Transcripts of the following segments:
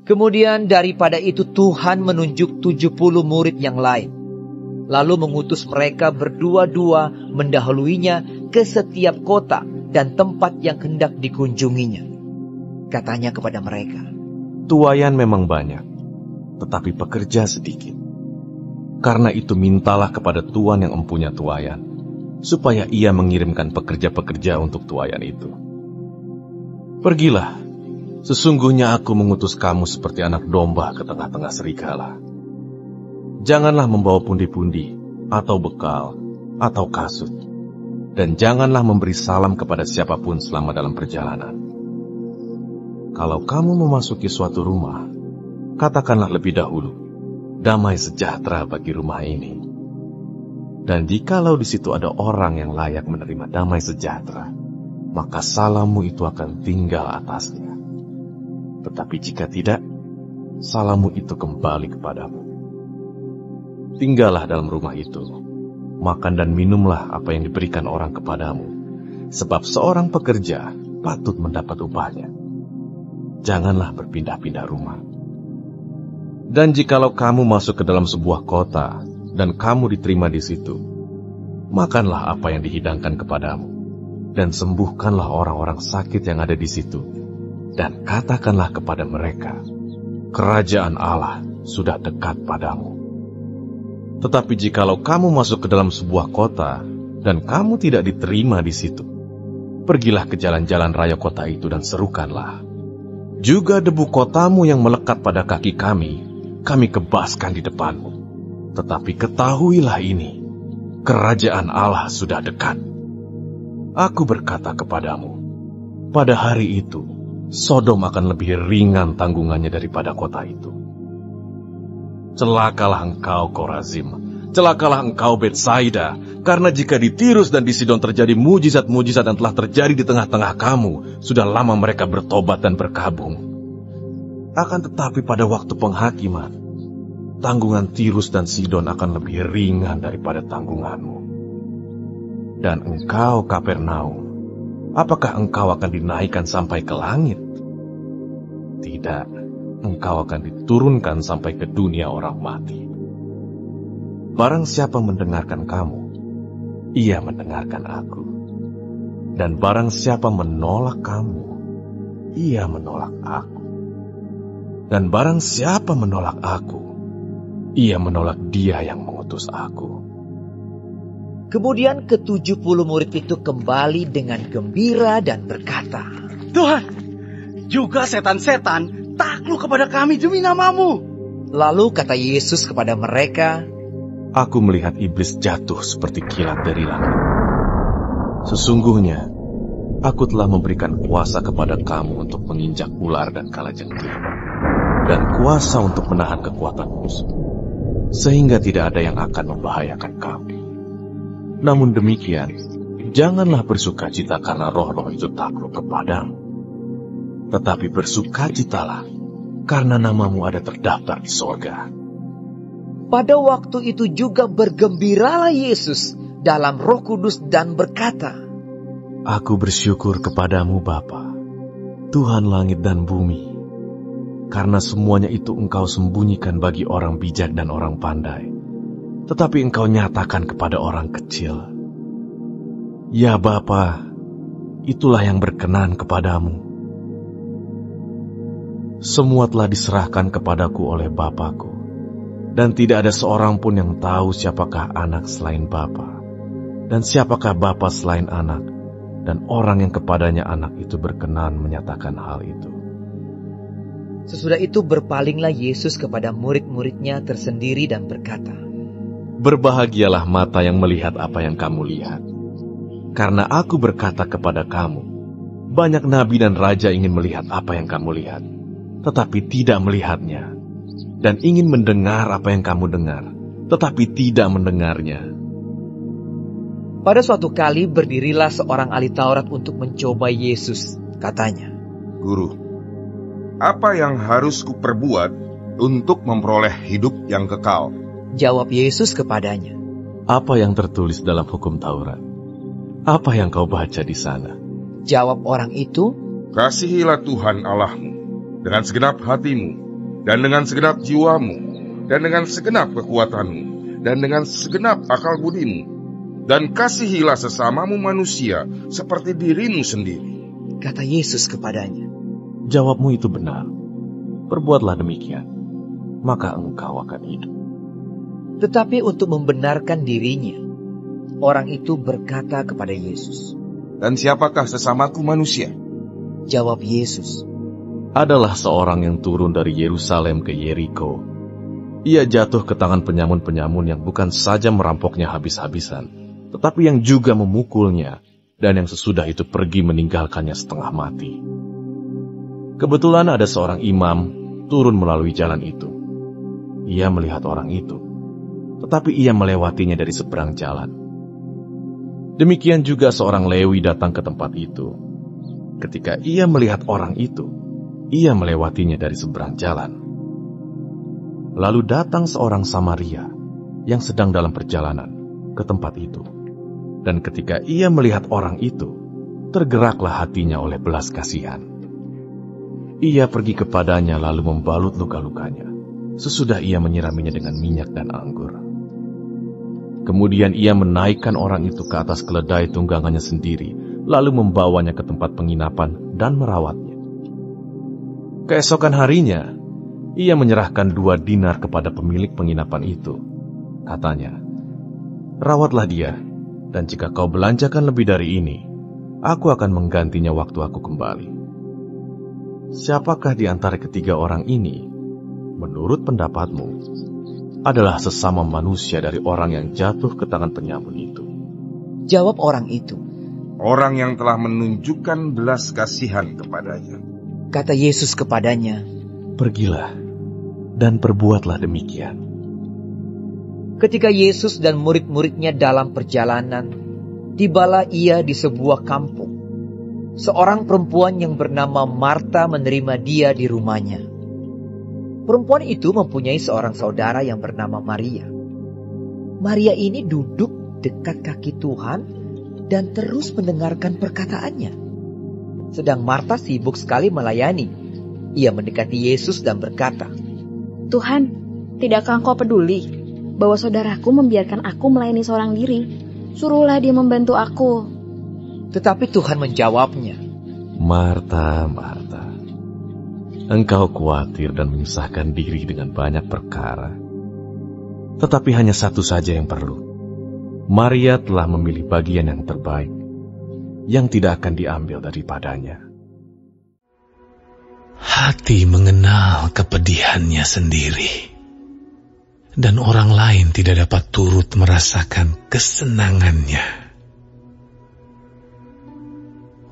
Kemudian daripada itu Tuhan menunjuk 70 murid yang lain, lalu mengutus mereka berdua-dua mendahuluinya ke setiap kota dan tempat yang hendak dikunjunginya. Katanya kepada mereka, "Tuaian memang banyak, tetapi pekerja sedikit. Karena itu mintalah kepada Tuan yang empunya tuaian, supaya ia mengirimkan pekerja-pekerja untuk tuaian itu. Pergilah, sesungguhnya aku mengutus kamu seperti anak domba ke tengah-tengah serigala. Janganlah membawa pundi-pundi, atau bekal, atau kasut, dan janganlah memberi salam kepada siapapun selama dalam perjalanan. Kalau kamu memasuki suatu rumah, katakanlah lebih dahulu, damai sejahtera bagi rumah ini. Dan jikalau di situ ada orang yang layak menerima damai sejahtera, maka salammu itu akan tinggal atasnya. Tetapi jika tidak, salammu itu kembali kepadamu. Tinggallah dalam rumah itu, makan dan minumlah apa yang diberikan orang kepadamu, sebab seorang pekerja patut mendapat upahnya. Janganlah berpindah-pindah rumah. Dan jikalau kamu masuk ke dalam sebuah kota, dan kamu diterima di situ, makanlah apa yang dihidangkan kepadamu, dan sembuhkanlah orang-orang sakit yang ada di situ, dan katakanlah kepada mereka, kerajaan Allah sudah dekat padamu. Tetapi jikalau kamu masuk ke dalam sebuah kota, dan kamu tidak diterima di situ, pergilah ke jalan-jalan raya kota itu dan serukanlah, juga debu kotamu yang melekat pada kaki kami kebaskan di depanmu. Tetapi ketahuilah ini, kerajaan Allah sudah dekat. Aku berkata kepadamu, pada hari itu, Sodom akan lebih ringan tanggungannya daripada kota itu. Celakalah engkau, Korazim, celakalah engkau, Betsaida, karena jika di Tirus dan di Sidon terjadi mujizat-mujizat yang telah terjadi di tengah-tengah kamu, sudah lama mereka bertobat dan berkabung. Akan tetapi pada waktu penghakiman, tanggungan Tirus dan Sidon akan lebih ringan daripada tanggunganmu. Dan engkau, Kapernaum, apakah engkau akan dinaikkan sampai ke langit? Tidak, engkau akan diturunkan sampai ke dunia orang mati. Barang siapa mendengarkan kamu, ia mendengarkan aku. Dan barang siapa menolak kamu, ia menolak aku. Dan barang siapa menolak aku, ia menolak Dia yang mengutus aku." Kemudian ke-70 murid itu kembali dengan gembira dan berkata, "Tuhan, juga setan-setan takluk kepada kami demi nama-Mu." Lalu kata Yesus kepada mereka, Aku melihat iblis jatuh seperti kilat dari langit. Sesungguhnya, aku telah memberikan kuasa kepada kamu untuk menginjak ular dan kalajengking, dan kuasa untuk menahan kekuatan musuh, sehingga tidak ada yang akan membahayakan kamu. Namun demikian, janganlah bersukacita karena roh-roh itu takluk kepadamu, tetapi bersukacitalah karena namamu ada terdaftar di sorga. pada waktu itu juga bergembiralah Yesus dalam Roh Kudus dan berkata, Aku bersyukur kepadamu Bapa, Tuhan langit dan bumi, karena semuanya itu Engkau sembunyikan bagi orang bijak dan orang pandai, tetapi Engkau nyatakan kepada orang kecil. Ya Bapa, itulah yang berkenan kepadamu. Semua telah diserahkan kepadaku oleh Bapa-Ku, dan tidak ada seorang pun yang tahu siapakah anak selain Bapa, dan siapakah Bapa selain anak, dan orang yang kepadanya anak itu berkenan menyatakan hal itu. Sesudah itu berpalinglah Yesus kepada murid-muridnya tersendiri dan berkata, Berbahagialah mata yang melihat apa yang kamu lihat. Karena aku berkata kepada kamu, banyak nabi dan raja ingin melihat apa yang kamu lihat, tetapi tidak melihatnya, dan ingin mendengar apa yang kamu dengar, tetapi tidak mendengarnya. Pada suatu kali berdirilah seorang ahli Taurat untuk mencoba Yesus. Katanya, Guru, apa yang harus kuperbuat untuk memperoleh hidup yang kekal? Jawab Yesus kepadanya, Apa yang tertulis dalam hukum Taurat? Apa yang kau baca di sana? Jawab orang itu, Kasihilah Tuhan Allahmu dengan segenap hatimu, dan dengan segenap jiwamu, dan dengan segenap kekuatanmu, dan dengan segenap akal budimu, dan kasihilah sesamamu manusia seperti dirimu sendiri. Kata Yesus kepadanya, Jawabmu itu benar. Perbuatlah demikian, maka engkau akan hidup. Tetapi untuk membenarkan dirinya, orang itu berkata kepada Yesus, Dan siapakah sesamaku manusia? Jawab Yesus, Adalah seorang yang turun dari Yerusalem ke Yeriko. Ia jatuh ke tangan penyamun-penyamun yang bukan saja merampoknya habis-habisan, tetapi yang juga memukulnya, dan yang sesudah itu pergi meninggalkannya setengah mati. Kebetulan ada seorang imam turun melalui jalan itu. Ia melihat orang itu, tetapi ia melewatinya dari seberang jalan. Demikian juga seorang Lewi datang ke tempat itu. Ketika ia melihat orang itu, ia melewatinya dari seberang jalan. Lalu datang seorang Samaria yang sedang dalam perjalanan ke tempat itu. Dan ketika ia melihat orang itu, tergeraklah hatinya oleh belas kasihan. Ia pergi kepadanya lalu membalut luka-lukanya, sesudah ia menyiraminya dengan minyak dan anggur. Kemudian ia menaikkan orang itu ke atas keledai tunggangannya sendiri, lalu membawanya ke tempat penginapan dan merawatnya. Keesokan harinya, ia menyerahkan 2 dinar kepada pemilik penginapan itu. Katanya, Rawatlah dia, dan jika kau belanjakan lebih dari ini, aku akan menggantinya waktu aku kembali. Siapakah di antara ketiga orang ini, menurut pendapatmu, adalah sesama manusia dari orang yang jatuh ke tangan penyamun itu? Jawab orang itu, Orang yang telah menunjukkan belas kasihan kepadanya. Kata Yesus kepadanya, Pergilah dan perbuatlah demikian. Ketika Yesus dan murid-muridnya dalam perjalanan, tibalah ia di sebuah kampung. Seorang perempuan yang bernama Marta menerima dia di rumahnya. Perempuan itu mempunyai seorang saudara yang bernama Maria. Maria ini duduk dekat kaki Tuhan dan terus mendengarkan perkataannya. Sedang Marta sibuk sekali melayani. Ia mendekati Yesus dan berkata, Tuhan, tidakkah engkau peduli bahwa saudaraku membiarkan aku melayani seorang diri? Suruhlah dia membantu aku. Tetapi Tuhan menjawabnya, Marta, Marta, engkau khawatir dan menyusahkan diri dengan banyak perkara. Tetapi hanya satu saja yang perlu. Maria telah memilih bagian yang terbaik, yang tidak akan diambil daripadanya. Hati mengenal kepedihannya sendiri, dan orang lain tidak dapat turut merasakan kesenangannya.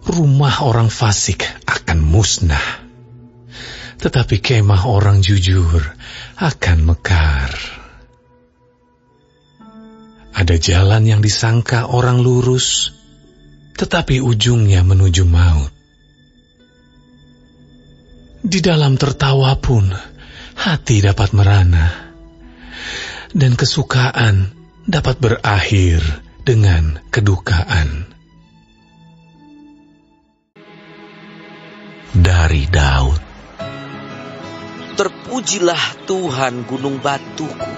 Rumah orang fasik akan musnah, tetapi kemah orang jujur akan mekar. Ada jalan yang disangka orang lurus, tetapi ujungnya menuju maut. Di dalam tertawa pun, hati dapat merana, dan kesukaan dapat berakhir dengan kedukaan. Dari Daud. Terpujilah Tuhan gunung batuku,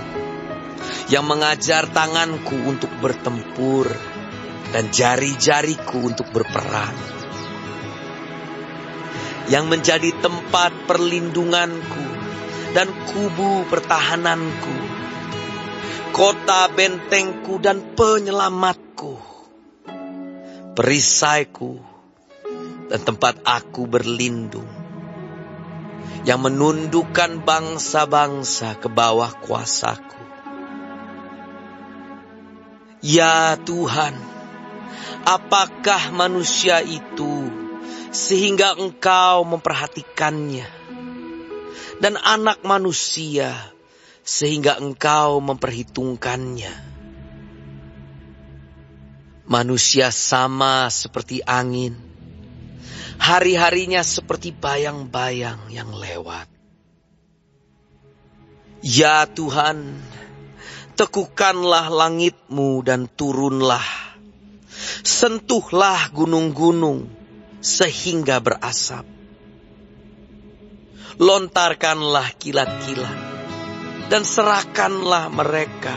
yang mengajar tanganku untuk bertempur dan jari-jariku untuk berperang, yang menjadi tempat perlindunganku dan kubu pertahananku, kota bentengku dan penyelamatku, perisaiku dan tempat aku berlindung, yang menundukkan bangsa-bangsa ke bawah kuasaku. Ya Tuhan, apakah manusia itu sehingga Engkau memperhatikannya, dan anak manusia sehingga Engkau memperhitungkannya? Manusia sama seperti angin, hari-harinya seperti bayang-bayang yang lewat. Ya Tuhan, tekukanlah langit-Mu dan turunlah, sentuhlah gunung-gunung sehingga berasap. Lontarkanlah kilat-kilat dan serahkanlah mereka.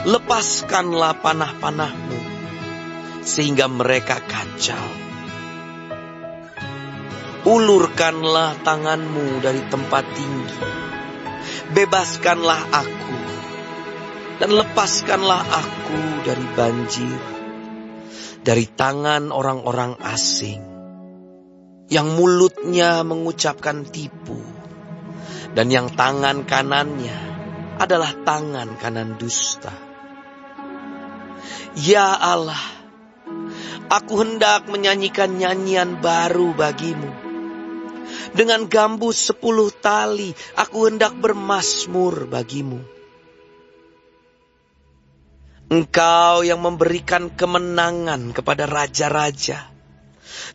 Lepaskanlah panah-panahmu sehingga mereka kacau. Ulurkanlah tanganmu dari tempat tinggi. Bebaskanlah aku dan lepaskanlah aku dari banjir, dari tangan orang-orang asing yang mulutnya mengucapkan tipu dan yang tangan kanannya adalah tangan kanan dusta. Ya Allah, aku hendak menyanyikan nyanyian baru bagimu. Dengan gambus 10 tali, aku hendak bermazmur bagimu. Engkau yang memberikan kemenangan kepada raja-raja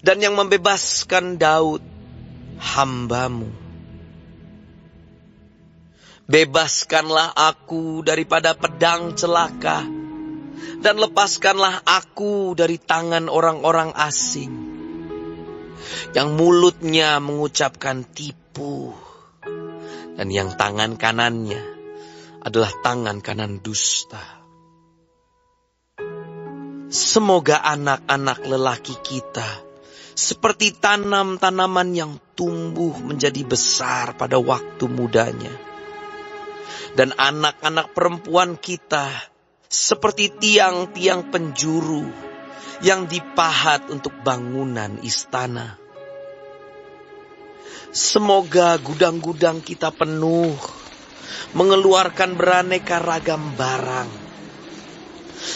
dan yang membebaskan Daud, hamba-Mu. Bebaskanlah aku daripada pedang celaka dan lepaskanlah aku dari tangan orang-orang asing yang mulutnya mengucapkan tipu dan yang tangan kanannya adalah tangan kanan dusta. Semoga anak-anak lelaki kita seperti tanam-tanaman yang tumbuh menjadi besar pada waktu mudanya, dan anak-anak perempuan kita seperti tiang-tiang penjuru yang dipahat untuk bangunan istana. Semoga gudang-gudang kita penuh, mengeluarkan beraneka ragam barang.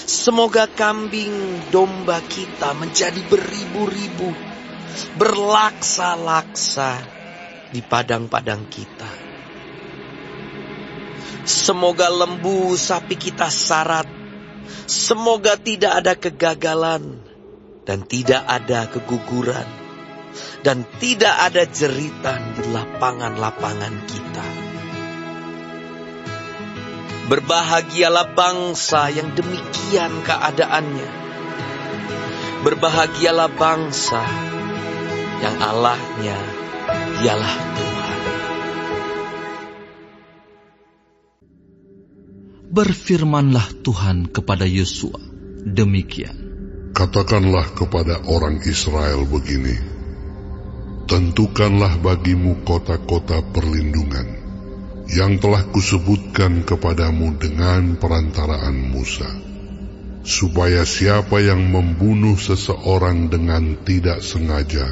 Semoga kambing domba kita menjadi beribu-ribu, berlaksa-laksa di padang-padang kita. Semoga lembu sapi kita sarat. Semoga tidak ada kegagalan dan tidak ada keguguran dan tidak ada jeritan di lapangan-lapangan kita. Berbahagialah bangsa yang demikian keadaannya. Berbahagialah bangsa yang Allahnya ialah Tuhan. Berfirmanlah Tuhan kepada Yosua demikian. Katakanlah kepada orang Israel begini, tentukanlah bagimu kota-kota perlindungan yang telah kusebutkan kepadamu dengan perantaraan Musa, supaya siapa yang membunuh seseorang dengan tidak sengaja,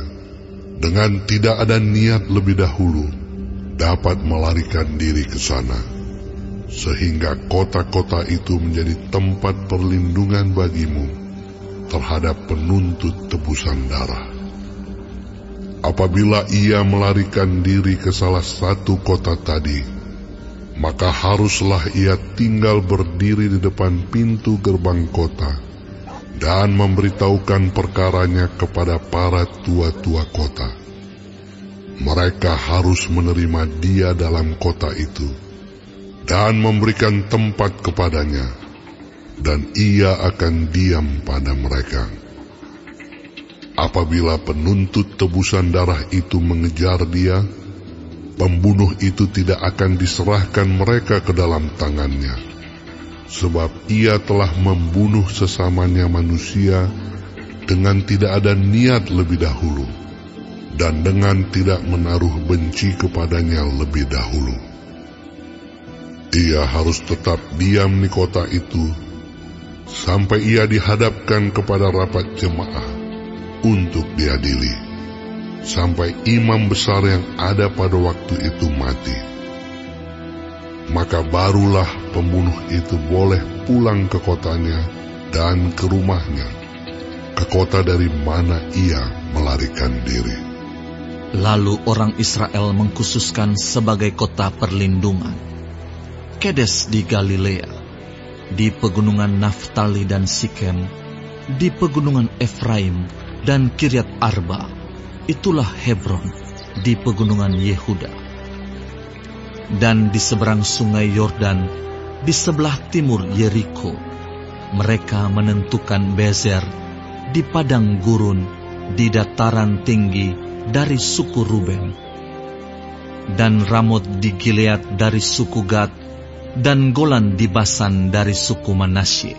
dengan tidak ada niat lebih dahulu, dapat melarikan diri ke sana, sehingga kota-kota itu menjadi tempat perlindungan bagimu terhadap penuntut tebusan darah. Apabila ia melarikan diri ke salah satu kota tadi, maka haruslah ia tinggal berdiri di depan pintu gerbang kota dan memberitahukan perkaranya kepada para tua-tua kota. Mereka harus menerima dia dalam kota itu dan memberikan tempat kepadanya, dan ia akan diam pada mereka. Apabila penuntut tebusan darah itu mengejar dia, pembunuh itu tidak akan diserahkan mereka ke dalam tangannya, sebab ia telah membunuh sesamanya manusia dengan tidak ada niat lebih dahulu, dan dengan tidak menaruh benci kepadanya lebih dahulu. Ia harus tetap diam di kota itu, sampai ia dihadapkan kepada rapat jemaah untuk diadili, sampai imam besar yang ada pada waktu itu mati. Maka barulah pembunuh itu boleh pulang ke kotanya dan ke rumahnya, ke kota dari mana ia melarikan diri. Lalu orang Israel mengkhususkan sebagai kota perlindungan Kedes di Galilea, di pegunungan Naftali dan Sikem, di pegunungan Efraim dan Kiryat Arba. Itulah Hebron di pegunungan Yehuda. Dan di seberang sungai Yordan, di sebelah timur Yeriko, mereka menentukan Bezer di padang gurun di dataran tinggi dari suku Ruben. dan Ramot di Gilead dari suku Gad, dan Golan di Basan dari suku Manasye.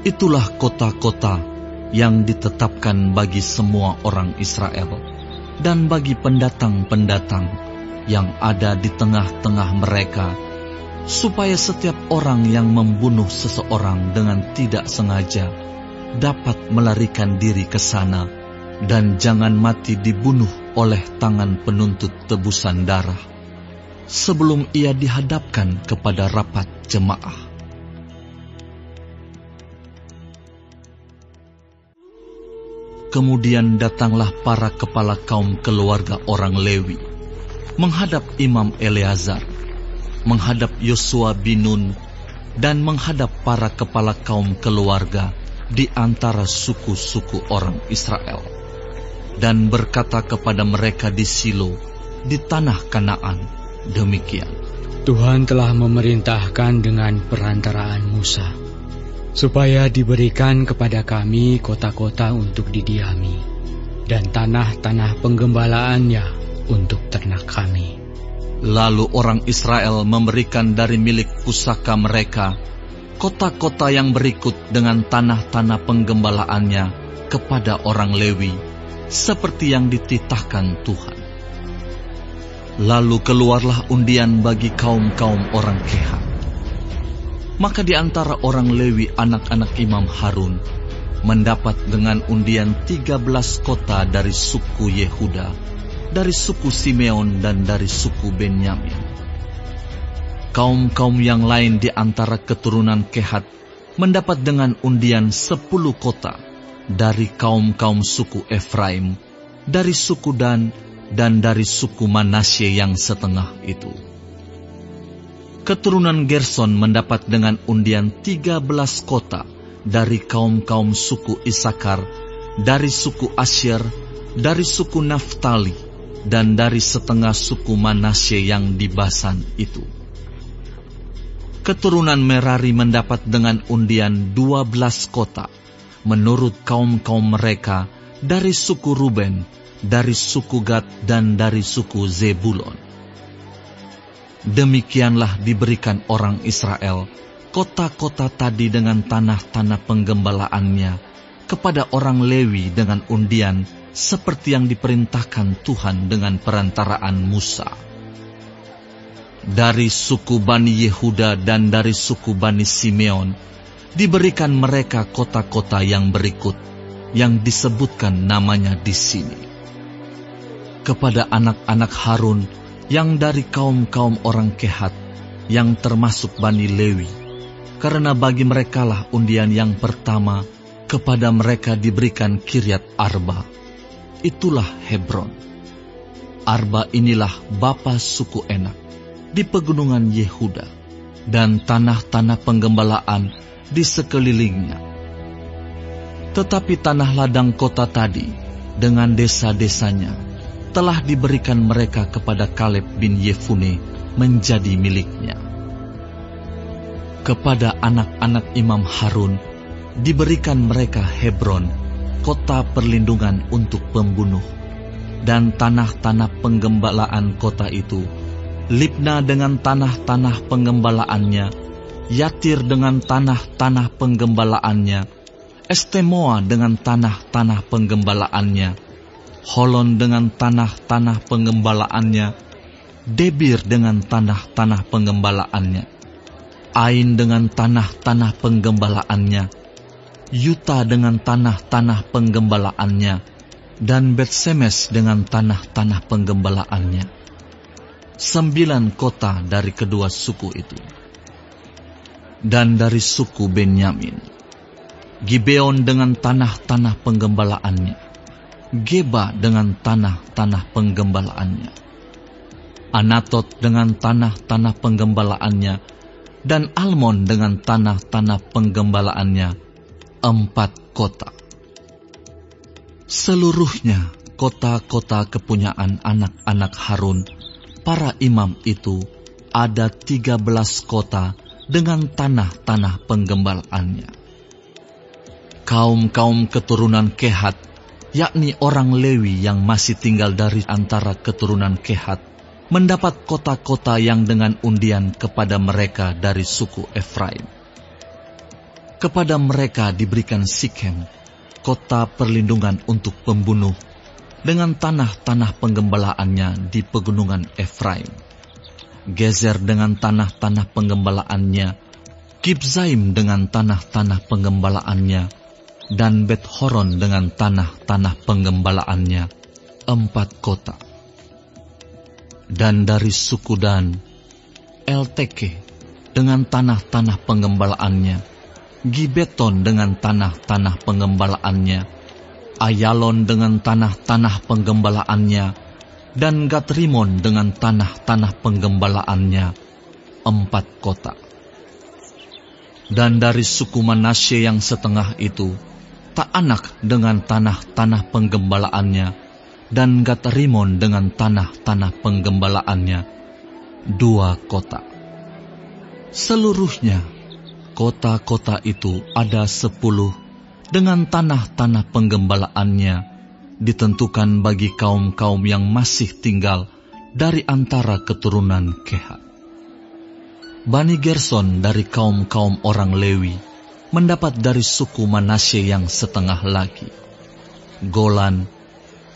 Itulah kota-kota yang ditetapkan bagi semua orang Israel dan bagi pendatang-pendatang yang ada di tengah-tengah mereka, supaya setiap orang yang membunuh seseorang dengan tidak sengaja dapat melarikan diri ke sana, dan jangan mati dibunuh oleh tangan penuntut tebusan darah sebelum ia dihadapkan kepada rapat jemaah. Kemudian datanglah para kepala kaum keluarga orang Lewi menghadap Imam Eleazar, menghadap Yosua bin Nun, dan menghadap para kepala kaum keluarga di antara suku-suku orang Israel, dan berkata kepada mereka di Silo, di tanah Kanaan, demikian: Tuhan telah memerintahkan dengan perantaraan Musa, supaya diberikan kepada kami kota-kota untuk didiami, dan tanah-tanah penggembalaannya untuk ternak kami. Lalu orang Israel memberikan dari milik pusaka mereka kota-kota yang berikut dengan tanah-tanah penggembalaannya kepada orang Lewi, seperti yang dititahkan Tuhan. Lalu keluarlah undian bagi kaum-kaum orang Kehat. Maka di antara orang Lewi, anak-anak Imam Harun, mendapat dengan undian 13 kota dari suku Yehuda, dari suku Simeon, dan dari suku Benyamin. Kaum-kaum yang lain di antara keturunan Kehat mendapat dengan undian 10 kota dari kaum-kaum suku Efraim, dari suku Dan, dan dari suku Manasye yang setengah itu. Keturunan Gerson mendapat dengan undian 13 kota dari kaum-kaum suku Isakar, dari suku Asyer, dari suku Naftali, dan dari setengah suku Manasye yang di Basan itu. Keturunan Merari mendapat dengan undian 12 kota menurut kaum-kaum mereka dari suku Ruben, dari suku Gad, dan dari suku Zebulon. Demikianlah diberikan orang Israel kota-kota tadi dengan tanah-tanah penggembalaannya kepada orang Lewi dengan undian seperti yang diperintahkan Tuhan dengan perantaraan Musa. Dari suku Bani Yehuda dan dari suku Bani Simeon diberikan mereka kota-kota yang berikut, yang disebutkan namanya di sini. Kepada anak-anak Harun yang dari kaum-kaum orang Kehat, yang termasuk Bani Lewi, karena bagi merekalah undian yang pertama, kepada mereka diberikan Kiryat Arba, itulah Hebron. Arba inilah bapa suku Enak di pegunungan Yehuda, dan tanah-tanah penggembalaan di sekelilingnya. Tetapi tanah ladang kota tadi dengan desa-desanya telah diberikan mereka kepada Kaleb bin Yefune menjadi miliknya. Kepada anak-anak Imam Harun diberikan mereka Hebron, kota perlindungan untuk pembunuh, dan tanah-tanah penggembalaan kota itu, Libna dengan tanah-tanah penggembalaannya, Yatir dengan tanah-tanah penggembalaannya, Estemoa dengan tanah-tanah penggembalaannya, Holon dengan tanah-tanah penggembalaannya, Debir dengan tanah-tanah penggembalaannya, Ain dengan tanah-tanah penggembalaannya, Yuta dengan tanah-tanah penggembalaannya, dan Bet-Semes dengan tanah-tanah penggembalaannya. 9 kota dari kedua suku itu. Dan dari suku Benyamin, Gibeon dengan tanah-tanah penggembalaannya, Geba dengan tanah-tanah penggembalaannya, Anatot dengan tanah-tanah penggembalaannya, dan Almon dengan tanah-tanah penggembalaannya, 4 kota. Seluruhnya kota-kota kepunyaan anak-anak Harun, para imam itu, ada 13 kota dengan tanah-tanah penggembalaannya. Kaum-kaum keturunan Kehat yakni orang Lewi yang masih tinggal dari antara keturunan Kehat, mendapat kota-kota yang dengan undian kepada mereka dari suku Efraim. Kepada mereka diberikan Sikhem, kota perlindungan untuk pembunuh, dengan tanah-tanah penggembalaannya di pegunungan Efraim. Gezer dengan tanah-tanah penggembalaannya, Kibzaim dengan tanah-tanah penggembalaannya, dan Bet Horon dengan tanah-tanah penggembalaannya, 4 kota. Dan dari suku Dan, Elteke dengan tanah-tanah penggembalaannya, Gibeton dengan tanah-tanah penggembalaannya, Ayalon dengan tanah-tanah penggembalaannya, dan Gatrimon dengan tanah-tanah penggembalaannya, 4 kota. Dan dari suku Manasye yang setengah itu, Ta'anak dengan tanah-tanah penggembalaannya, dan Gatrimon dengan tanah-tanah penggembalaannya, 2 kota. Seluruhnya, kota-kota itu ada 10 dengan tanah-tanah penggembalaannya, ditentukan bagi kaum-kaum yang masih tinggal dari antara keturunan Kehat. Bani Gerson dari kaum-kaum orang Lewi mendapat dari suku Manasye yang setengah lagi. Golan,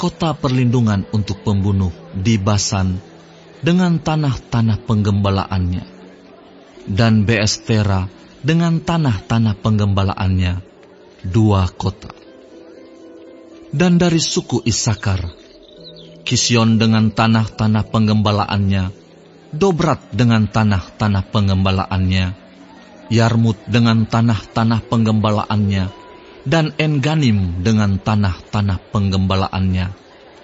kota perlindungan untuk pembunuh di Basan dengan tanah-tanah penggembalaannya, dan Beestera dengan tanah-tanah penggembalaannya, 2 kota. Dan dari suku Isakar, Kision dengan tanah-tanah penggembalaannya, Dobrat dengan tanah-tanah pengembalaannya, Yarmut dengan tanah-tanah penggembalaannya, dan Enganim dengan tanah-tanah penggembalaannya,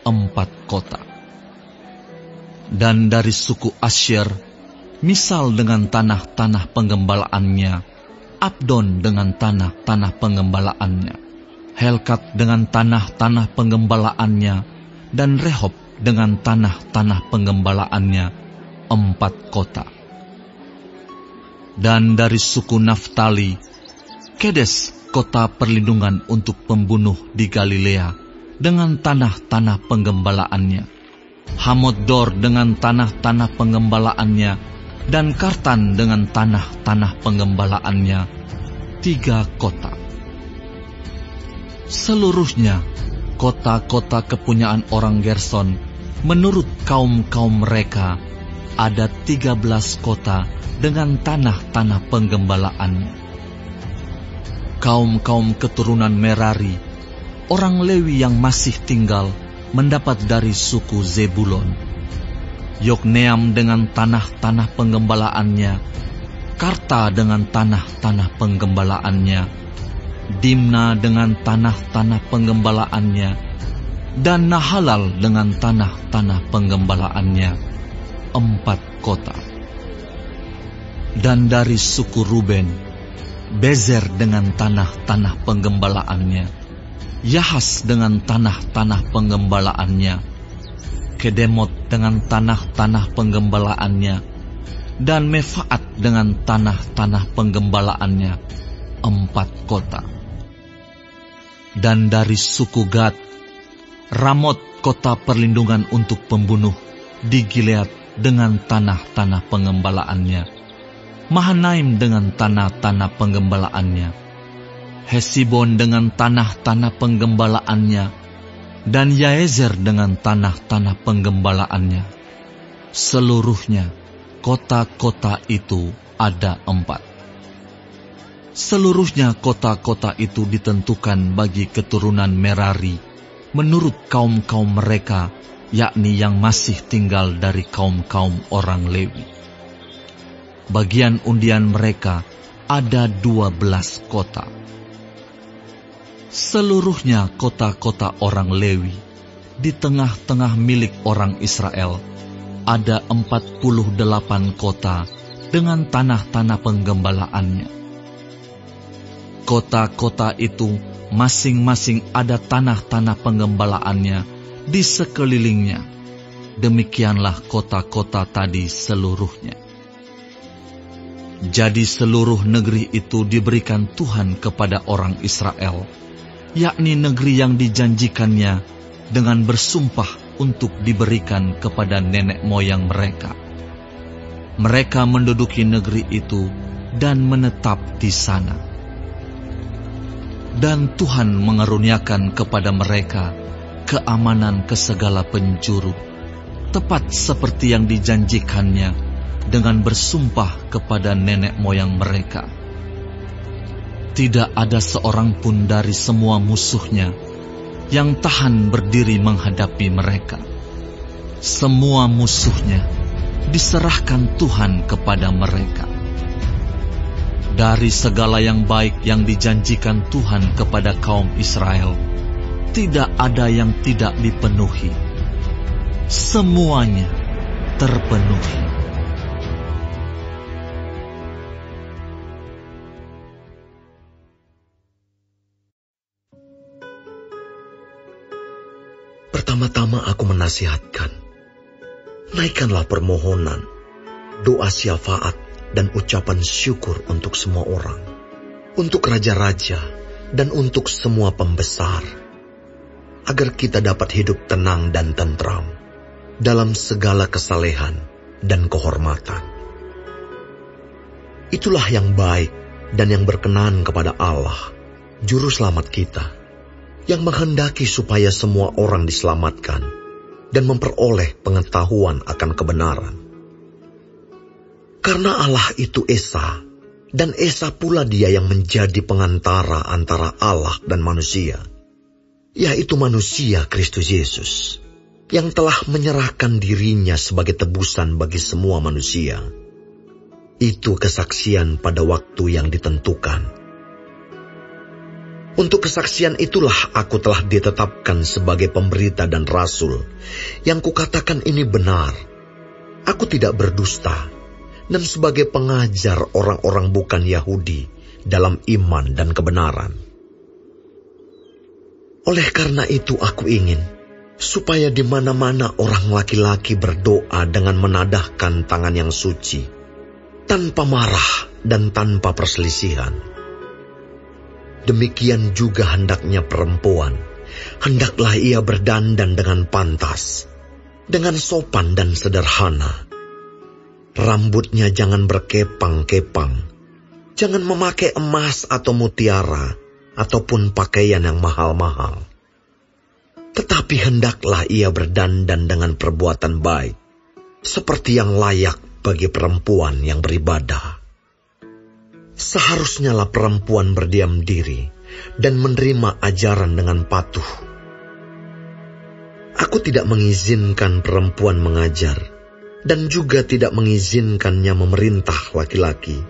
4 kota. Dan dari suku Asyer, Misal dengan tanah-tanah penggembalaannya, Abdon dengan tanah-tanah pengembalaannya, Helkat dengan tanah-tanah penggembalaannya, dan Rehob dengan tanah-tanah penggembalaannya, 4 kota. Dan dari suku Naftali, Kedes, kota perlindungan untuk pembunuh di Galilea, dengan tanah-tanah penggembalaannya, Hamoddor dengan tanah-tanah penggembalaannya, dan Kartan dengan tanah-tanah penggembalaannya, 3 kota. Seluruhnya, kota-kota kepunyaan orang Gerson, menurut kaum-kaum mereka, ada 13 kota dengan tanah-tanah penggembalaannya. Kaum-kaum keturunan Merari, orang Lewi yang masih tinggal, mendapat dari suku Zebulon. Yokneam dengan tanah-tanah penggembalaannya, Karta dengan tanah-tanah penggembalaannya, Dimna dengan tanah-tanah penggembalaannya, dan Nahalal dengan tanah-tanah penggembalaannya, 4 kota. Dan dari suku Ruben, Bezer dengan tanah-tanah penggembalaannya, Yahas dengan tanah-tanah penggembalaannya, Kedemot dengan tanah-tanah penggembalaannya, dan Mefaat dengan tanah-tanah penggembalaannya, 4 kota. Dan dari suku Gad, Ramot, kota perlindungan untuk pembunuh di Gilead dengan tanah-tanah pengembalaannya, Mahanaim dengan tanah-tanah penggembalaannya, Hesibon dengan tanah-tanah penggembalaannya, dan Yaezer dengan tanah-tanah penggembalaannya. Seluruhnya, kota-kota itu ada 4. Seluruhnya kota-kota itu ditentukan bagi keturunan Merari, menurut kaum-kaum mereka, yakni yang masih tinggal dari kaum-kaum orang Lewi. Bagian undian mereka ada 12 kota. Seluruhnya kota-kota orang Lewi, di tengah-tengah milik orang Israel, ada 48 kota dengan tanah-tanah penggembalaannya. Kota-kota itu masing-masing ada tanah-tanah penggembalaannya di sekelilingnya. Demikianlah kota-kota tadi seluruhnya. Jadi seluruh negeri itu diberikan Tuhan kepada orang Israel, yakni negeri yang dijanjikannya dengan bersumpah untuk diberikan kepada nenek moyang mereka. Mereka menduduki negeri itu dan menetap di sana. Dan Tuhan mengaruniakan kepada mereka keamanan ke segala penjuru, tepat seperti yang dijanjikannya dengan bersumpah kepada nenek moyang mereka. Tidak ada seorang pun dari semua musuhnya yang tahan berdiri menghadapi mereka. Semua musuhnya diserahkan Tuhan kepada mereka. Dari segala yang baik yang dijanjikan Tuhan kepada kaum Israel, tidak ada yang tidak dipenuhi. Semuanya terpenuhi. Pertama-tama aku menasihatkan, naikkanlah permohonan, doa syafaat, dan ucapan syukur untuk semua orang, untuk raja-raja, dan untuk semua pembesar, agar kita dapat hidup tenang dan tentram dalam segala kesalehan dan kehormatan. Itulah yang baik dan yang berkenan kepada Allah, Juru Selamat kita, yang menghendaki supaya semua orang diselamatkan dan memperoleh pengetahuan akan kebenaran. Karena Allah itu Esa, dan Esa pula Dia yang menjadi pengantara antara Allah dan manusia, yaitu manusia Kristus Yesus, yang telah menyerahkan dirinya sebagai tebusan bagi semua manusia. Itu kesaksian pada waktu yang ditentukan. Untuk kesaksian itulah aku telah ditetapkan sebagai pemberita dan rasul, yang kukatakan ini benar. Aku tidak berdusta, dan sebagai pengajar orang-orang bukan Yahudi dalam iman dan kebenaran. Oleh karena itu aku ingin supaya di mana-mana orang laki-laki berdoa dengan menadahkan tangan yang suci, tanpa marah dan tanpa perselisihan. Demikian juga hendaknya perempuan, hendaklah ia berdandan dengan pantas, dengan sopan dan sederhana. Rambutnya jangan berkepang-kepang, jangan memakai emas atau mutiara, ataupun pakaian yang mahal-mahal. Tetapi hendaklah ia berdandan dengan perbuatan baik, seperti yang layak bagi perempuan yang beribadah. Seharusnya lah perempuan berdiam diri dan menerima ajaran dengan patuh. Aku tidak mengizinkan perempuan mengajar, dan juga tidak mengizinkannya memerintah laki-laki.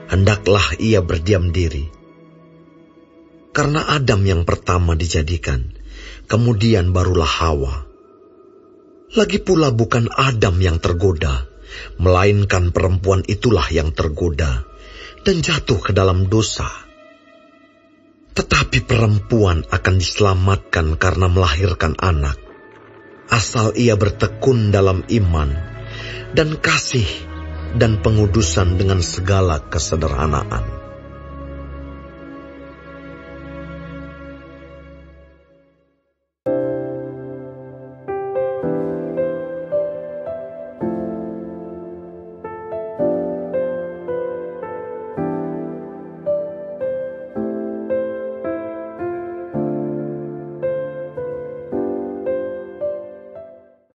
Hendaklah ia berdiam diri. Karena Adam yang pertama dijadikan, kemudian barulah Hawa. Lagi pula bukan Adam yang tergoda, melainkan perempuan itulah yang tergoda dan jatuh ke dalam dosa. Tetapi perempuan akan diselamatkan karena melahirkan anak, asal ia bertekun dalam iman dan kasih dan pengudusan dengan segala kesederhanaan.